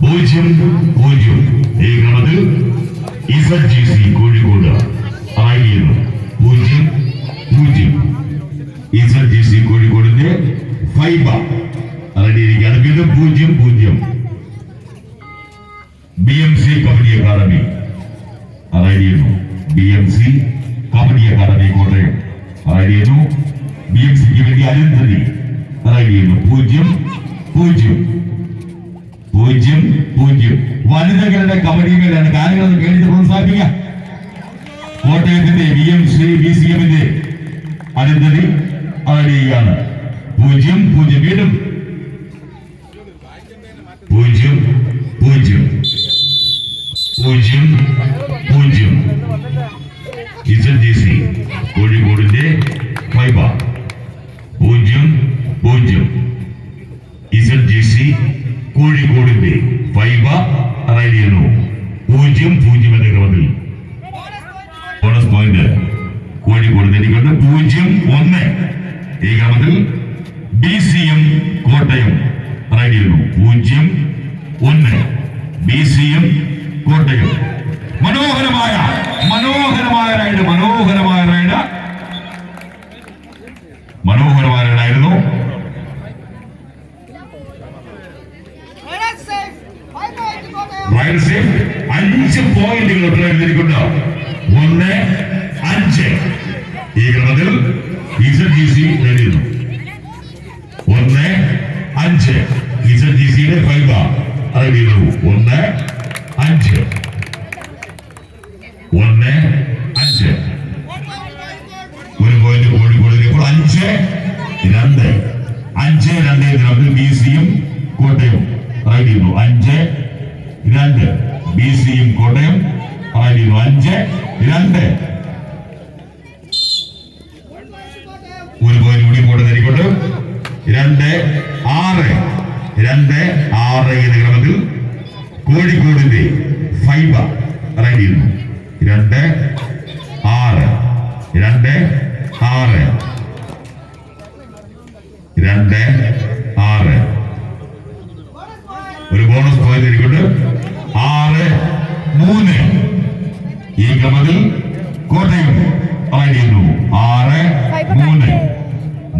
0-0 ഈ ക്രമത്തിൽ ZGC കോഴിക്കോട് ആയിരുന്നു 0-0. ZGC കോഴിക്കോടിന്റെ ഫൈബ റെഡിയിരിക്കുകയാണ്. വീണ്ടും 0-0. BMC കബഡി അക്കാദമി ആയിരുന്നു. BMC കബഡി അക്കാദമി കോട്ടയം ആയിരുന്നു. BMCക്ക് വേണ്ടി അരുന്ധതി ആയിരുന്നു. 0-0. വനിതകളുടെ കബഡി മേലാണ്. കാര്യങ്ങളൊന്ന് കേട്ടിട്ട് പ്രോത്സാഹിപ്പിക്കുക. കോട്ടയത്തിന്റെ BCMന്റെ അരുന്ധതി ആയിരിക്കുകയാണ്. 0-0. വീണ്ടും 0-0. ZGC കോഴിക്കോടിന്റെ ഫൈബ 0-0. ZGC കോഴിക്കോടിന്റെ ഫൈബ അറിയുന്നു 0-0 എന്ന ക്രമത്തിൽ ബോണസ് പോയിന്റ് കോഴിക്കോട് നേടിക്കൊണ്ട് 0-1 ഈ ക്രമത്തിൽ BCM കോട്ടയം അറിയുന്നു 0-1. BCM കോട്ടയം മനോഹരമായ റൈഡായിരുന്നു. റൈഡ് സേഫ് 5 പോയിന്റുകൾ നേടിക്കൊണ്ട് 1-5 ഈ ക്രമത്തിൽ ZGC നേടിയിരുന്നു. 1-5 ZGCയുടെ ഫൈബ അറിയുന്നു 1-5. ഒരു പോയിന്റ് കോഴിക്കോടിലേക്ക് 5-2. 5-2 BCM കോട്ടയം അറിയുന്നു 5-2. BCM കോട്ടയം അറിയുന്നു 5-2. ഒരു പോയിന്റ് കൂടി കോട്ടയം 2-6 എന്ന ക്രമത്തിൽ കോഴിക്കോടിന്റെ ഫൈബ അറിയുന്നു 2-6. ഒരു ബോണസ് പോയിന്റ് ആയിക്കൊണ്ട് 6-3 ഈ ക്രമത്തിൽ കോട്ടയം അറിയുന്നു 6-3.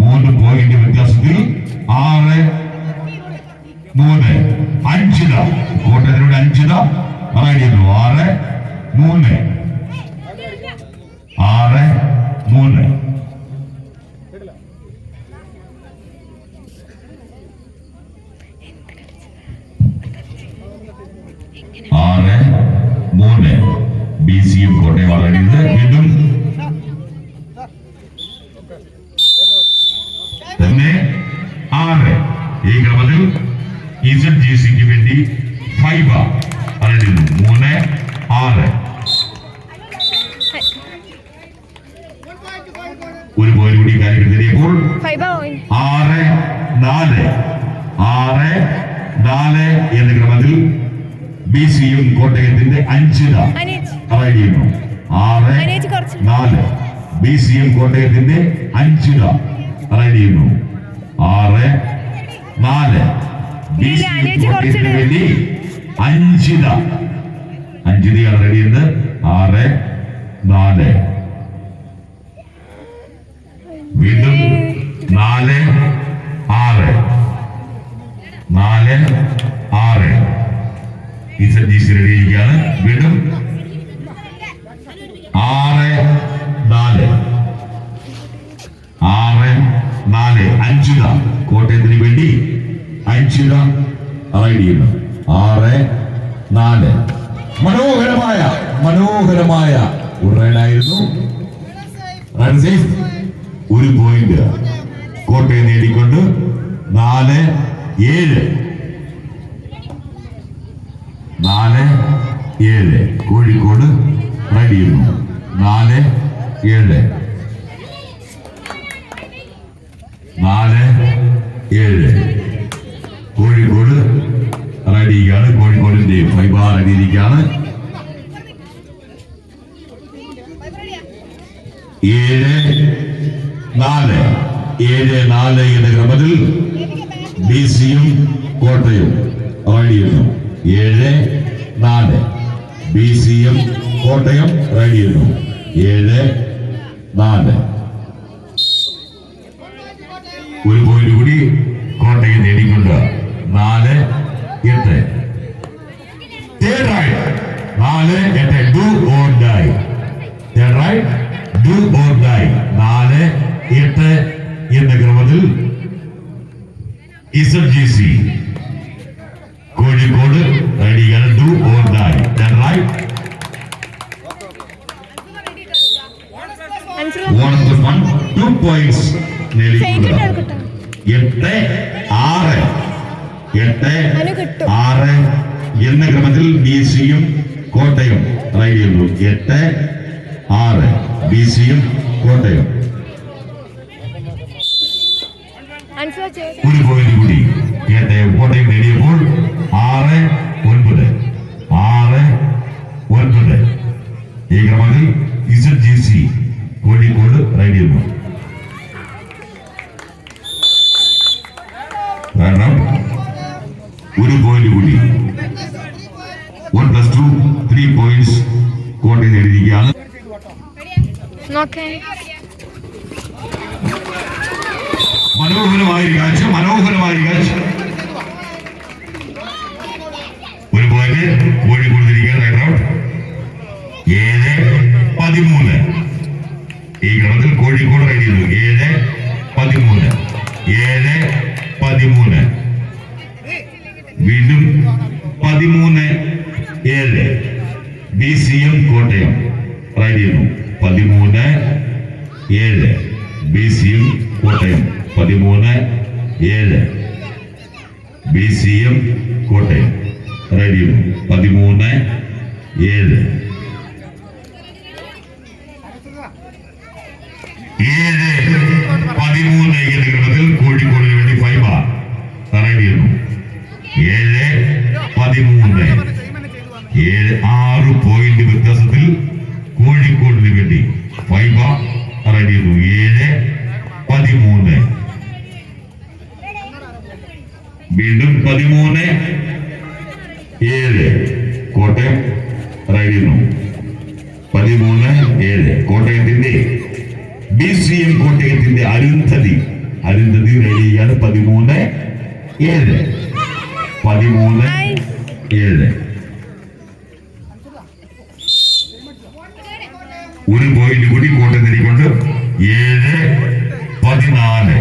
3 പോയിന്റ് വ്യത്യാസത്തിൽ 6-3. 5 കോട്ടയത്തിലൂടെ 5 അറിയുന്നു 6-3. 6-3. BCM കോട്ടയം അറിയുന്നത് വീണ്ടും തന്നെ 6 ഈ ക്രമത്തിൽ ZGCക്ക് വേണ്ടി ഫൈബ അറിയുന്നു 3-6. ഒരു പോയിന്റ് കൂടി കാര്യങ്ങൾ തെളിയപ്പോൾ 6-4 എന്ന ക്രമത്തിൽ BCM കോട്ടയത്തിന്റെ 5 അറിയുന്നു 6-4. BCM കോട്ടയത്തിന്റെ 5 അറിയുന്നു 6-4. BCM കോട്ടയത്തിന് വേണ്ടി 5 റെഡിയുണ്ട് 6-4. വീണ്ടും 4-6. ZGC റെഡിയിരിക്കുകയാണ്. വീണ്ടും 6-4. 5 കോട്ടയത്തിന് വേണ്ടി 5 റൈഡ് ചെയ്യുന്നു 6-4. മനോഹരമായ ഒരു റൈഡായിരുന്നു. ഒരു പോയിന്റ് കോട്ടയം നേടിക്കൊണ്ട് 4-7. 4-7 കോഴിക്കോട് റൈഡ് ചെയ്യുന്നു 4-7. 4-7 കോഴിക്കോട് റൈഡ് ചെയ്യുകയാണ്. കോഴിക്കോടിന്റെ ഫൈബ റൈഡ് ചെയ്തിരിക്കുകയാണ്. 7-4 എന്ന ക്രമത്തിൽ BCM കോട്ടയം റൈഡ് ചെയ്യുന്നു 7-4. BCM കോട്ടയം റൈഡ് ചെയ്യുന്നു 7-4. ഒരു പോയിന്റ് കൂടി Kottayam നേടിക്കൊണ്ട് 4-8. Third right 4-8. Do or die. Third right do or die 4-8 എന്ന ക്രമത്തിൽ SMGC കോഴിക്കോട് റൈഡിയാണ് do or die. Right 2 points നേടിക്കൊണ്ട് 8-6 എന്ന ക്രമത്തിൽ BCയും കോട്ടയം റൈഡ് ചെയ്യുന്നു 8-6. BCയും കോട്ടയം ഒരു പോയിന്റ് കൂടി കോട്ടയം നേടിയപ്പോൾ 6-9. ഈ ക്രമത്തിൽ SMGC കോഴിക്കോട് റൈഡ് ചെയ്യുന്നു. കാരണം ഒരു പോയിന്റ് കൂടി 1+2 3 points കോട്ടയം നേടിയിരിക്കുകയാണ്. മനോഹരമായ കാഴ്ച. ഒരു പോയിന്റ് കോഴിക്കോട് തിരിക്കാൻ 7-13. ഈ ക്രമത്തിൽ കോഴിക്കോട് റൈഡ് ചെയ്യുന്നു 7-13. വീണ്ടും 13-7. BCM കോട്ടയം റൈഡ് ചെയ്യുന്നു 13-7. BCM Kottayam 13-7. BCM Kottayam raid ചെയ്യുന്നു 13-7. 7-13 എന്ന ക്രമത്തിൽ കോഴിക്കോടിന് വേണ്ടി ഫൈബ റൈഡ് ചെയ്യുന്നു 7-13. 6 പോയിന്റ് വ്യത്യാസത്തിൽ കോഴിക്കോടിന് വേണ്ടി ഫൈബ റൈഡ് ചെയ്യുന്നു 7-13. വീണ്ടും 13-7 കോട്ടയം റൈഡ് ചെയ്യുന്നു 13-7. കോട്ടയത്തിന്റെ BCM കോട്ടയത്തിന്റെ അരുന്ധതി റൈഡ് ചെയ്യാണ് 13-7. 13-7. ഒരു പോയിന്റ് കൂടി കോട്ടയം നേടിക്കൊണ്ട് 7-14.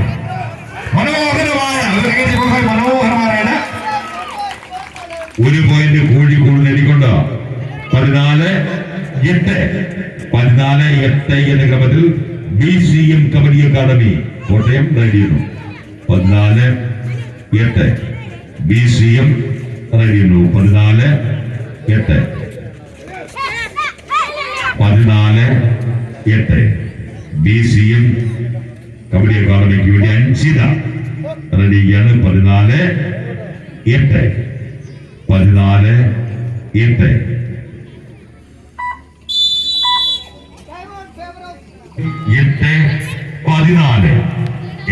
മനോഹരമായ ഒരു പോയിന്റ് കോഴിക്കോട് നേടിക്കൊണ്ട് 14-8. 14-8 എന്ന ക്രമത്തിൽ BCM kabaddi academy Kottayam raid ചെയ്യുന്നു 14-8. BCM റൈഡ് ചെയ്യുന്നു 14-8. 14-8. BCM കബഡി അക്കാദമിക്ക് വേണ്ടി അഞ്ചിത റെഡി ചെയ്യാണ് 14-8. 14-8.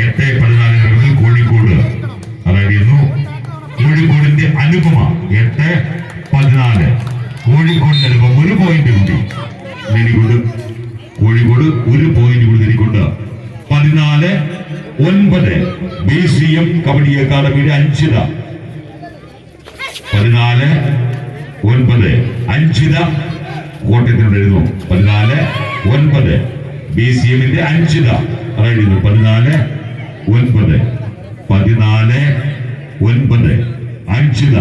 8-14 കോഴിക്കോട് റൈഡ് ചെയ്യുന്നു. കോഴിക്കോടിന്റെ അനുപമ 8-14. കോഴിക്കോടിന്റെ അനുപമ ഒരു പോയിന്റ് കൂടി നേടിക്കൊണ്ട് കോഴിക്കോട് ഒരു പോയിന്റ് കൂടി നേടിക്കൊണ്ട് 14-9. BCM കബഡി അക്കാദമിയുടെ അഞ്ചിത 14-9. അഞ്ചിത കോട്ടയത്തിനുണ്ടായിരുന്നു 14-9. BCMന്റെ അഞ്ചിത റൈഡ് ചെയ്യുന്നു 14-9. 14-9. അഞ്ചിത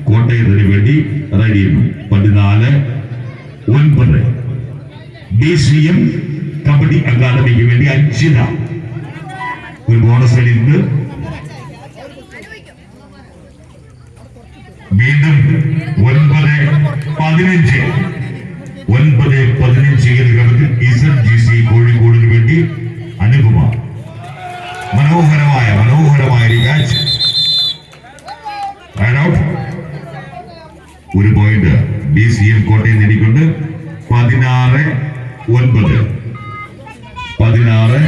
കോട്ടയത്തിന് വേണ്ടി റൈഡ് ചെയ്യുന്നു 14-9. BCM കബഡി അക്കാദമിക്ക് വേണ്ടി അഞ്ചിത ഒരു ബോണസ് റൈഡ്. വീണ്ടും 9-15. 9-15 ക്രമത്തിൽ SMGC കോഴിക്കോടിന് വേണ്ടി അനുപമ. മനോഹരമായ കാഴ്ച. ഒരു പോയിന്റ് BCM കോട്ടയം നേടിക്കൊണ്ട് 16-9. 16-9.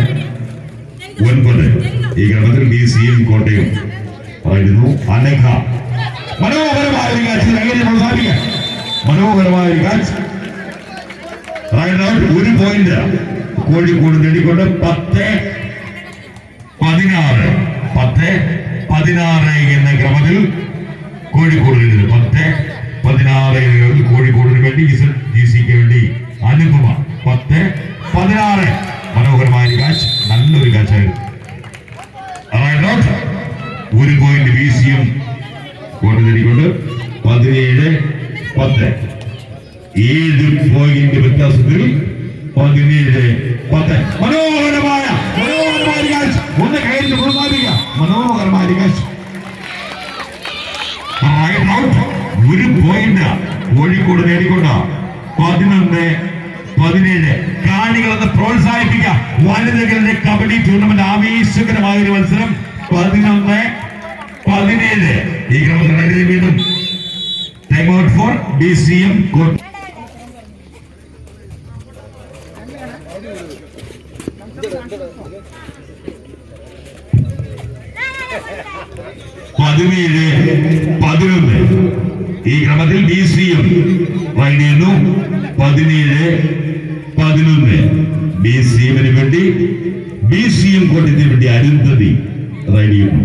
ഈ ക്രമത്തിൽ BCM കോട്ടയം ആയിരുന്നു. അനഘ മനോഹരമായ ഒരു കാഴ്ച അങ്ങനെ പ്രോത്സാഹിപ്പിക്കാം. മനോഹരമായ ഒരു കാഴ്ച. ഒരു പോയിന്റ് കോഴിക്കോട് നേടിക്കൊണ്ട് 10-16 എന്ന ക്രമത്തിൽ കോഴിക്കോട് 10-16 കോഴിക്കോടിന് വേണ്ടി GCക്ക് വേണ്ടി അനുപമ 10-16. മനോഹരമായ കാഴ്ച, നല്ലൊരു കാഴ്ചയായിരുന്നു. ഒരു പോയിന്റ് BCM കോട് നേടിക്കൊണ്ട് 17-10. 7 പോയിന്റ് വ്യത്യാസത്തിൽ 17-10. മനോഹരമായ കാഴ്ച. ഒന്ന് കയ്യിൽ പ്രോത്സാഹിപ്പിക്കുക. മനോഹരമായ കാഴ്ച. ഒരു പോയിന്റ് കോഴിക്കോട് നേടിക്കൊണ്ട് 11-17. കാണികളെന്ന് പ്രോത്സാഹിപ്പിക്കുക. വനിതകളുടെ കബഡി ടൂർണമെന്റ് ആവേശകരമായ ഒരു മത്സരം. 11-17 ഈ ക്രമത്തിൽ വീണ്ടും ടൈം ഔട്ട് ഫോർ BCM കോട്ട്. ഈ ക്രമത്തിൽ BCM റൈഡ് ചെയ്യുന്നു. 17-11 BCMന് വേണ്ടി BCM കോട്ടത്തിന് വേണ്ടി അരുന്ധതി റൈഡ് ചെയ്യുന്നു.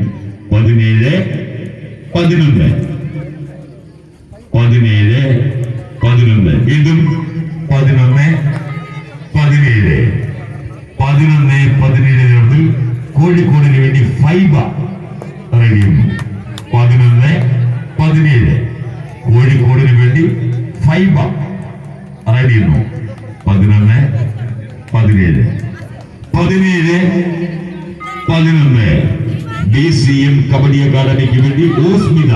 17-11 വീണ്ടും 11-17 കോഴിക്കോടിന് വേണ്ടി ഫൈബ റൈഡ് ചെയ്യുന്നു. 11-17 കോഴിക്കോടിന് വേണ്ടി ഫൈബ റൈഡ് ചെയ്യുന്നു. 11-11 BCM കബഡി അക്കാദമിക്ക് വേണ്ടി ഓസ്മിത.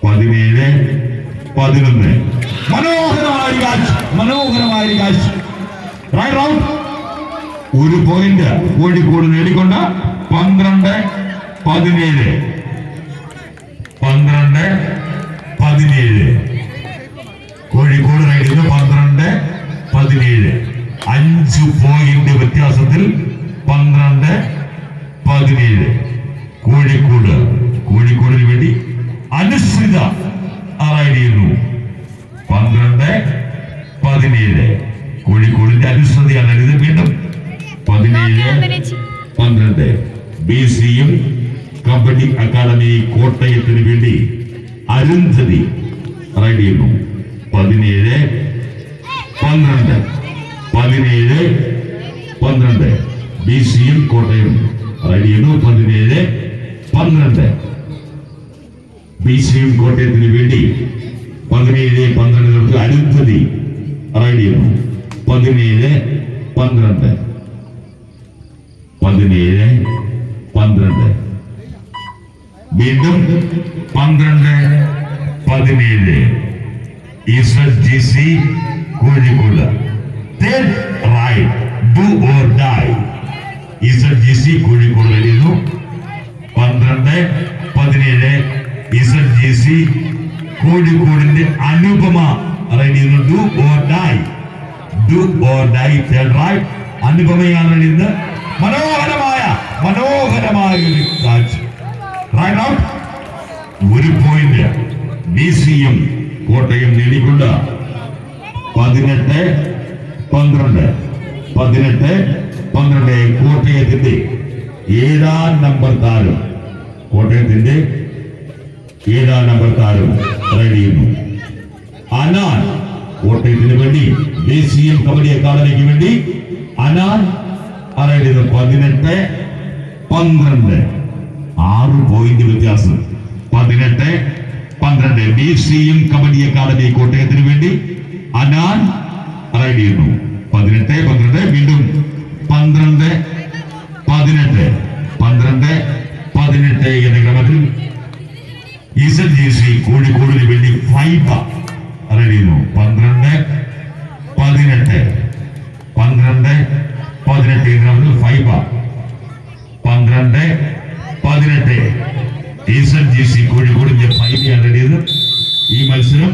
17-11 മനോഹരമായ കാഴ്ച. ഒരു പോയിന്റ് കോഴിക്കോട് നേടിക്കൊണ്ട് 12-17 കോഴിക്കോട് റൈഡിന് 12-17. 5 പോയിന്റ് വ്യത്യാസത്തിൽ 12-17 കോഴിക്കോടിന് വേണ്ടി അനുസൃത റൈഡ് ചെയ്യുന്നു. 12-17 കോഴിക്കോടിന്റെ അനുസൃതിയാണ് ഇത്. വീണ്ടും 17-12 BCM കബഡി അക്കാദമി കോട്ടയത്തിന് വേണ്ടി അരുന്ധതി റൈഡ് ചെയ്യുന്നു. 17-12 BCM കോട്ടയം റൈഡ് ചെയ്യുന്നു. 17-12 BCM കോട്ടയത്തിന് വേണ്ടി 17-12 അരുന്ധതി റൈഡ് ചെയ്യുന്നു. 17-12 വീണ്ടും 12-17 GC കോഴിക്കോട്. GC കോഴിക്കോട് വരുന്നു. 12-17 GC കോഴിക്കോടിന്റെ അനുപമ റൈഡ് ചെയ്യുന്നു. Do or die third raid. അനുപമയാണ് റൈഡ്. മനോഹരമായ ഒരു കാഴ്ച. ഒരു പോയിന്റ് BCM കോട്ടയം നേടിക്കൊണ്ട് 18-12 കോട്ടയത്തിന്റെ 7-ാം നമ്പർ താരം റൈഡ് ചെയ്യുന്നു. അനാൻ കോട്ടയത്തിന് വേണ്ടി BCM കബഡി അക്കാദമിക്ക് വേണ്ടി അനാൻ റൈഡ് ചെയ്യുന്നു. 18-12 6 പോയിന്റ് വ്യത്യാസം. 18-12 BCM കബഡി അക്കാദമി കോട്ടയത്തിന് വേണ്ടി അനാൻ റൈഡ് ചെയ്യുന്നു. 18-12 വീണ്ടും 12-18 എന്ന ക്രമത്തിൽ GC കോഴിക്കോടിന് വേണ്ടി ഫൈബ റൈഡ് ചെയ്യുന്നു. 12-18 എന്ന ക്രമത്തിൽ ഫൈബ. 12-18 GC കോഴിക്കോടിന്റെ ഫൈബയാണ് റൈഡ് ചെയ്തത്. ഈ മത്സരം